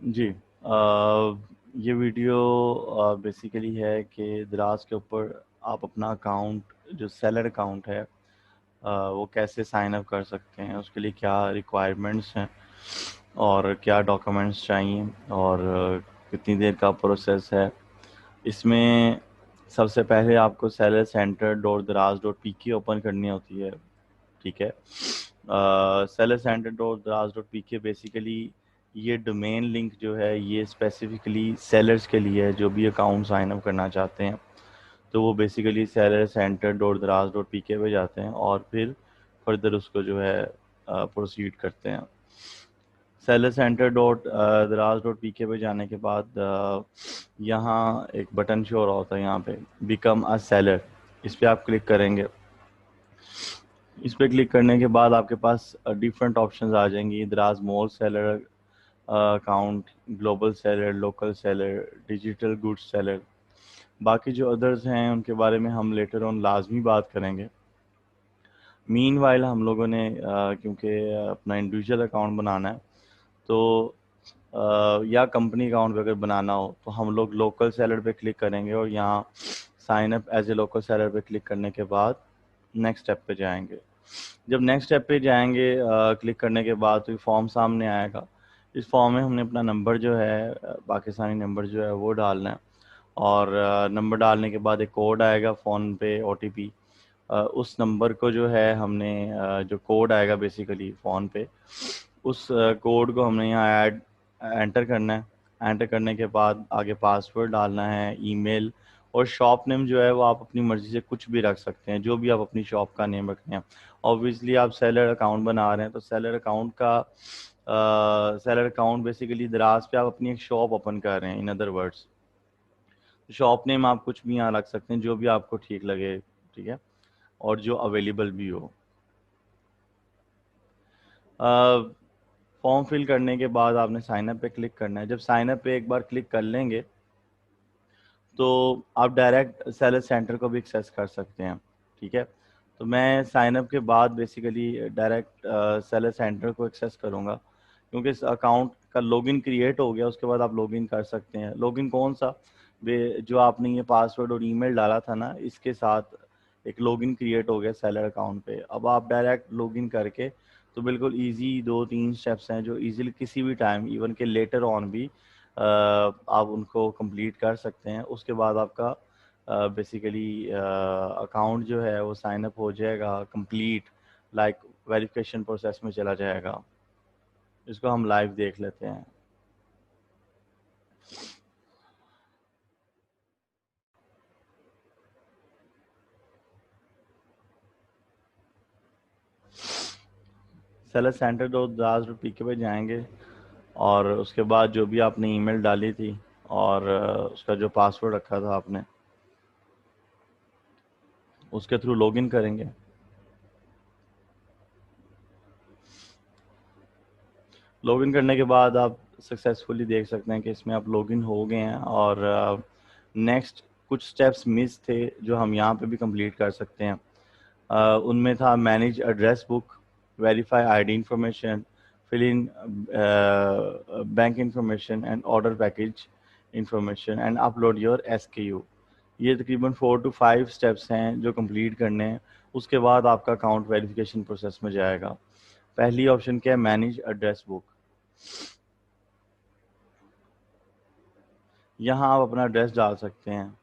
जी। ये video basically है कि दराज के ऊपर आप अपना अकाउंट, जो सेलर अकाउंट है, वो कैसे साइन अप कर सकते हैं, उसके लिए क्या रिक्वायरमेंट्स हैं और क्या डॉक्यूमेंट्स चाहिए और कितनी देर का प्रोसेस है। इसमें सबसे पहले आपको सेलर सेंटर डॉट दराज डॉट पी के ओपन करनी होती है। ठीक है। सेलर सेंटर डॉट दराज डॉट पी के बेसिकली ये डोमेन लिंक जो है ये स्पेसिफिकली सेलर्स के लिए है जो भी अकाउंट साइन अप करना चाहते हैं। तो वो बेसिकली सेलर सेंटर डॉट दराज डॉट पी के पे जाते हैं और फिर फर्दर उसको जो है प्रोसीड करते हैं। सेलर सेंटर डॉट दराज डॉट पी के पे जाने के बाद यहाँ एक बटन शो हो रहा होता है, यहाँ पे बिकम अ सेलर, इस पर आप क्लिक करेंगे। इस पर क्लिक करने के बाद आपके पास डिफरेंट ऑप्शंस आ जाएंगी। दराज mall seller account, global seller, local seller, digital goods seller. बाकी जो अदर्स हैं उनके बारे में हम लेटर ऑन लाजमी बात करेंगे। मीनवाइल हम लोगों ने क्योंकि अपना इंडिविजुअल अकाउंट बनाना है, तो या कंपनी अकाउंट पे अगर बनाना हो तो हम लोग लोकल सेलर पे क्लिक करेंगे और यहाँ sign up as a local seller पे क्लिक करने के बाद नेक्स्ट स्टेप पे जाएंगे। जब नेक्स्ट स्टेप पे जाएंगे क्लिक करने के बाद तो फॉर्म सामने आएगा। इस फॉर्म में हमने अपना नंबर जो है, पाकिस्तानी नंबर जो है वो डालना है और नंबर डालने के बाद एक कोड आएगा फ़ोन पे, ओटीपी। उस नंबर को जो है हमने जो कोड आएगा बेसिकली फ़ोन पे, उस कोड को हमने यहाँ ऐड एंटर करना है। एंटर करने के बाद आगे पासवर्ड डालना है, ईमेल, और शॉप नेम जो है वो आप अपनी मर्ज़ी से कुछ भी रख सकते हैं, जो भी आप अपनी शॉप का नेम रखते हैं। ऑब्वियसली आप सेलर अकाउंट बना रहे हैं तो सेलर अकाउंट का सेलर अकाउंट बेसिकली दराज पे आप अपनी एक शॉप ओपन कर रहे हैं, in other words. Shop name आप कुछ भी यहाँ रख सकते हैं, जो भी आपको ठीक लगे। ठीक है। और जो अवेलेबल भी हो। फॉर्म फिल करने के बाद आपने साइन अप पे क्लिक करना है। जब साइन अप पे एक बार क्लिक कर लेंगे तो आप डायरेक्ट सेलर सेंटर को भी एक्सेस कर सकते हैं। ठीक है। तो मैं साइन अप के बाद बेसिकली डायरेक्ट सेलर सेंटर को एक्सेस करूँगा, क्योंकि इस अकाउंट का लॉगिन क्रिएट हो गया। उसके बाद आप लॉगिन कर सकते हैं। लॉगिन कौन सा? जो आपने ये पासवर्ड और ईमेल डाला था ना, इसके साथ एक लॉगिन क्रिएट हो गया सेलर अकाउंट पे। अब आप डायरेक्ट लॉगिन करके तो बिल्कुल इजी 2-3 स्टेप्स हैं जो इजीली किसी भी टाइम, इवन के लेटर ऑन भी आप उनको कंप्लीट कर सकते हैं। उसके बाद आपका बेसिकली अकाउंट जो है वो साइन अप हो जाएगा कंप्लीट, लाइक वेरिफिकेशन प्रोसेस में चला जाएगा। इसको हम लाइव देख लेते हैं। सेलर सेंटर डॉट दास डॉट पीके पे जाएंगे और उसके बाद जो भी आपने ईमेल डाली थी और उसका जो पासवर्ड रखा था आपने, उसके थ्रू लॉगिन करेंगे। लॉगिन करने के बाद आप सक्सेसफुली देख सकते हैं कि इसमें आप लॉगिन हो गए हैं और नेक्स्ट कुछ स्टेप्स मिस थे जो हम यहाँ पे भी कंप्लीट कर सकते हैं। उनमें था manage address book, verify ID information, fill in bank information and order package information and upload your SKU. ये तकरीबन 4 to 5 स्टेप्स हैं जो कंप्लीट करने हैं। उसके बाद आपका अकाउंट वेरिफिकेशन प्रोसेस में जाएगा। पहली ऑप्शन क्या है? Manage address book. यहाँ आप अपना एड्रेस डाल सकते हैं।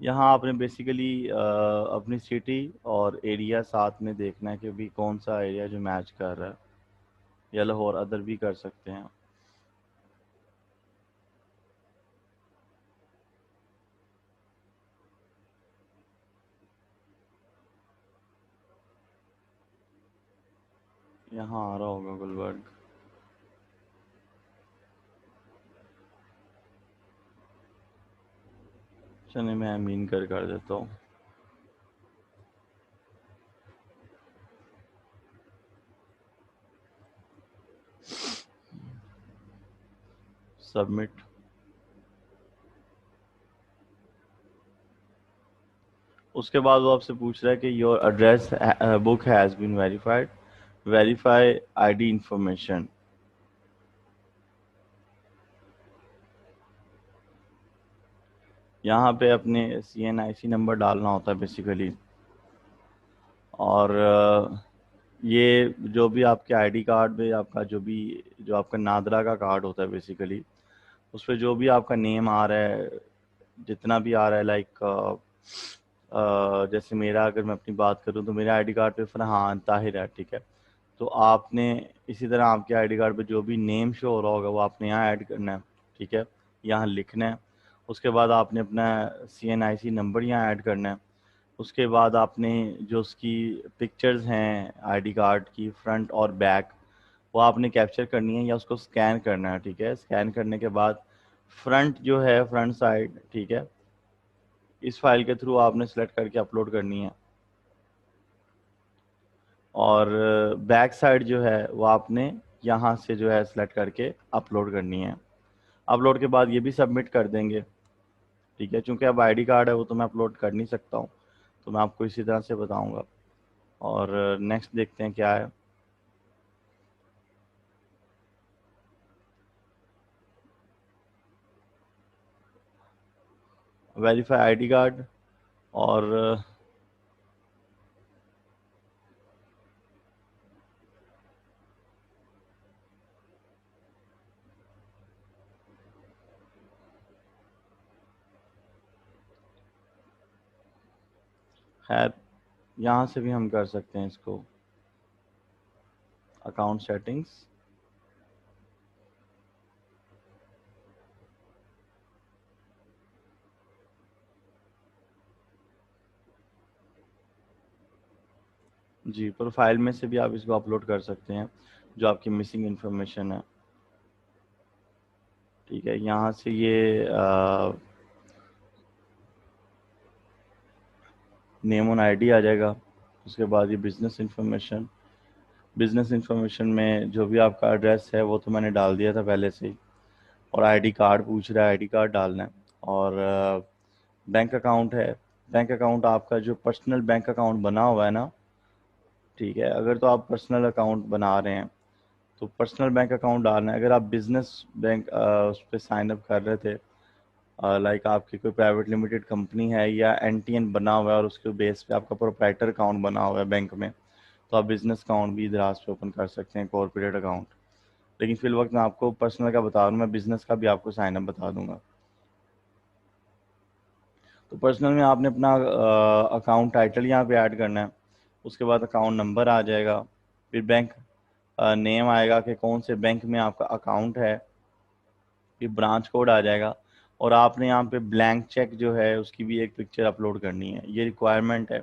यहाँ आपने बेसिकली अपनी सिटी और एरिया साथ में देखना है कि भी कौन सा एरिया जो मैच कर रहा है, या लाहौर अदर भी कर सकते हैं। यहाँ आ रहा होगा गुलबर्ग। चलिए मैं अमीन कर देता हूँ। सबमिट। उसके बाद वो आपसे पूछ रहा है कि your address book has been verified, verify ID information. यहाँ पे अपने CNIC नंबर डालना होता है बेसिकली। और ये जो भी आपके आईडी कार्ड में आपका जो आपका नादरा का कार्ड होता है बेसिकली, उस पर जो भी आपका नेम आ रहा है, जितना भी आ रहा है, लाइक जैसे मेरा अगर मैं अपनी बात करूं तो मेरे आईडी कार्ड पे फरहान ताहिर है, ठीक है। तो आपने इसी तरह आपके आईडी कार्ड पे जो भी नेम शो हो रहा होगा वो आपने यहाँ ऐड करना है, ठीक है, यहाँ लिखना है। उसके बाद आपने अपना CNIC नंबर यहाँ ऐड करना है। उसके बाद आपने जो उसकी पिक्चर्स हैं आईडी कार्ड की फ्रंट और बैक, वो आपने कैप्चर करनी है या उसको स्कैन करना है, ठीक है। स्कैन करने के बाद फ्रंट जो है, फ्रंट साइड, ठीक है, इस फाइल के थ्रू आपने सेलेक्ट करके अपलोड करनी है। और बैक साइड जो है वो आपने यहाँ से जो है सेलेक्ट करके अपलोड करनी है। अपलोड के बाद ये भी सबमिट कर देंगे, ठीक है। चूंकि अब आईडी कार्ड है वो तो मैं अपलोड कर नहीं सकता हूँ, तो मैं आपको इसी तरह से बताऊंगा। और नेक्स्ट देखते हैं क्या है। Verify ID card. और खैर यहाँ से भी हम कर सकते हैं इसको, अकाउंट सेटिंग्स। जी, प्रोफाइल में से भी आप इसको अपलोड कर सकते हैं जो आपकी मिसिंग इन्फॉर्मेशन है, ठीक है। यहाँ से ये नेम ऑन आईडी आ जाएगा। उसके बाद ये बिजनेस इंफॉर्मेशन। बिजनेस इंफॉर्मेशन में जो भी आपका एड्रेस है वो तो मैंने डाल दिया था पहले से ही। और आईडी कार्ड पूछ रहा है, आईडी कार्ड डालना है। और बैंक अकाउंट है। बैंक अकाउंट आपका जो पर्सनल बैंक अकाउंट बना हुआ है ना, ठीक है, अगर तो आप पर्सनल अकाउंट बना रहे हैं तो पर्सनल बैंक अकाउंट डालना है। अगर आप बिजनेस बैंक उस पर साइन अप कर रहे थे, लाइक आपकी कोई प्राइवेट लिमिटेड कंपनी है या NTN बना हुआ है और उसके बेस पे आपका प्रोप्राइटर अकाउंट बना हुआ है बैंक में, तो आप बिजनेस अकाउंट भी दराज पे ओपन कर सकते हैं, कॉर्पोरेट अकाउंट। लेकिन फिल वक्त मैं आपको पर्सनल का बता दूँ, मैं बिजनेस का भी आपको साइन अप बता दूंगा। तो पर्सनल में आपने अपना अकाउंट टाइटल यहाँ पे ऐड करना है। उसके बाद अकाउंट नंबर आ जाएगा। फिर बैंक नेम आएगा कि कौन से बैंक में आपका अकाउंट है। फिर ब्रांच कोड आ जाएगा। और आपने यहाँ पे ब्लैंक चेक जो है उसकी भी एक पिक्चर अपलोड करनी है, ये रिक्वायरमेंट है।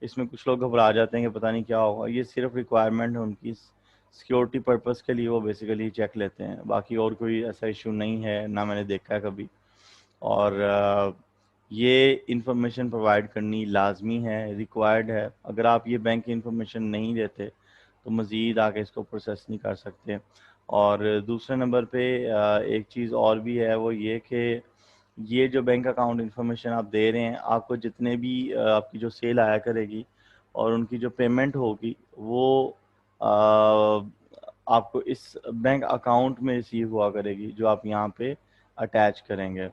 इसमें कुछ लोग घबरा जाते हैं कि पता नहीं क्या होगा, ये सिर्फ रिक्वायरमेंट है उनकी, सिक्योरिटी पर्पस के लिए वो बेसिकली चेक लेते हैं। बाकी और कोई ऐसा इशू नहीं है, ना मैंने देखा है कभी। और ये इंफॉर्मेशन प्रोवाइड करनी लाजमी है, रिक्वायर्ड है। अगर आप ये बैंक की इंफॉर्मेशन नहीं देते तो मज़ीद आगे इसको प्रोसेस नहीं कर सकते। और दूसरे नंबर पे एक चीज़ और भी है, वो ये कि ये जो बैंक अकाउंट इंफॉर्मेशन आप दे रहे हैं, आपको जितने भी आपकी जो सेल आया करेगी और उनकी जो पेमेंट होगी वो अ, आपको इस बैंक अकाउंट में रिसीव हुआ करेगी जो आप यहाँ पे अटैच करेंगे।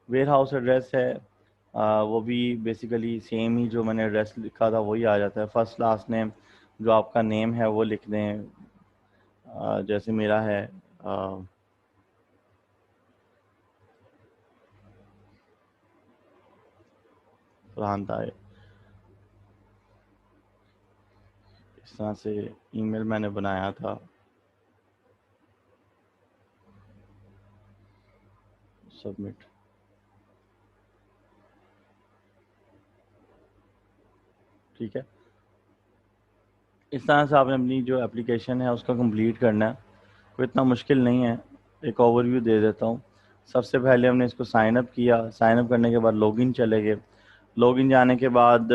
वेयर हाउस एड्रेस है, वो भी बेसिकली सेम ही जो मैंने एड्रेस लिखा था वही आ जाता है। फर्स्ट लास्ट नेम, जो आपका नेम है वो लिख दें। जैसे मेरा है फरहान ताए। इस तरह से ईमेल मैंने बनाया था। सबमिट। ठीक है, इस तरह से आपने अपनी जो एप्लीकेशन है उसका कंप्लीट करना है। कोई इतना मुश्किल नहीं है। एक ओवरव्यू दे देता हूँ। सबसे पहले हमने इसको साइन अप किया। साइन अप करने के बाद लॉगिन चले गए। लॉगिन जाने के बाद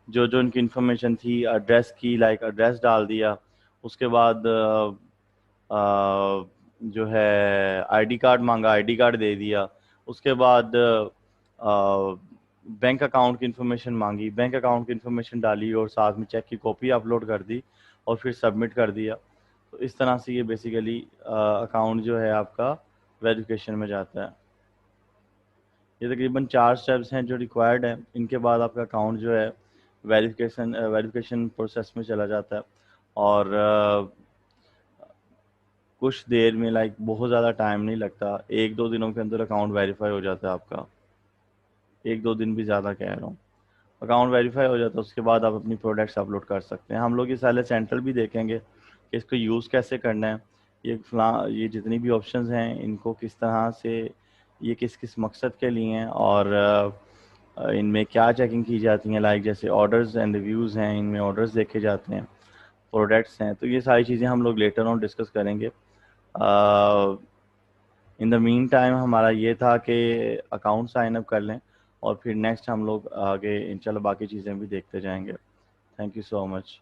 जो जो उनकी इन्फॉर्मेशन थी एड्रेस की, लाइक एड्रेस डाल दिया। उसके बाद जो है आईडी कार्ड मांगा, आईडी कार्ड दे दिया। उसके बाद बैंक अकाउंट की इन्फॉर्मेशन मांगी, बैंक अकाउंट की इन्फॉर्मेशन डाली और साथ में चेक की कॉपी अपलोड कर दी और फिर सबमिट कर दिया। तो इस तरह से ये बेसिकली अकाउंट जो है आपका वेरिफिकेशन में जाता है। ये तकरीबन 4 स्टेप्स हैं जो रिक्वायर्ड हैं। इनके बाद आपका अकाउंट जो है वेरिफिकेशन प्रोसेस में चला जाता है। और कुछ देर में, लाइक बहुत ज़्यादा टाइम नहीं लगता, 1-2 दिनों के अंदर अकाउंट वेरीफाई हो जाता है आपका। 1-2 दिन भी ज़्यादा कह रहा हूँ। अकाउंट वेरीफाई हो जाता है, उसके बाद आप अपनी प्रोडक्ट्स अपलोड कर सकते हैं। हम लोग ये सारे सेंट्रल भी देखेंगे कि इसको यूज़ कैसे करना है। ये जितनी भी ऑप्शंस हैं इनको किस तरह से, ये किस किस मकसद के लिए हैं और इनमें क्या चेकिंग की जाती हैं। लाइक जैसे ऑर्डर्स एंड रिव्यूज़ हैं, इनमें ऑर्डर्स देखे जाते हैं, प्रोडक्ट्स हैं। तो ये सारी चीज़ें हम लोग लेटर ऑन डिस्कस करेंगे। इन द मीन टाइम हमारा ये था कि अकाउंट साइन अप कर लें और फिर नेक्स्ट हम लोग आगे इंशाल्लाह बाकी चीज़ें भी देखते जाएंगे। Thank you so much.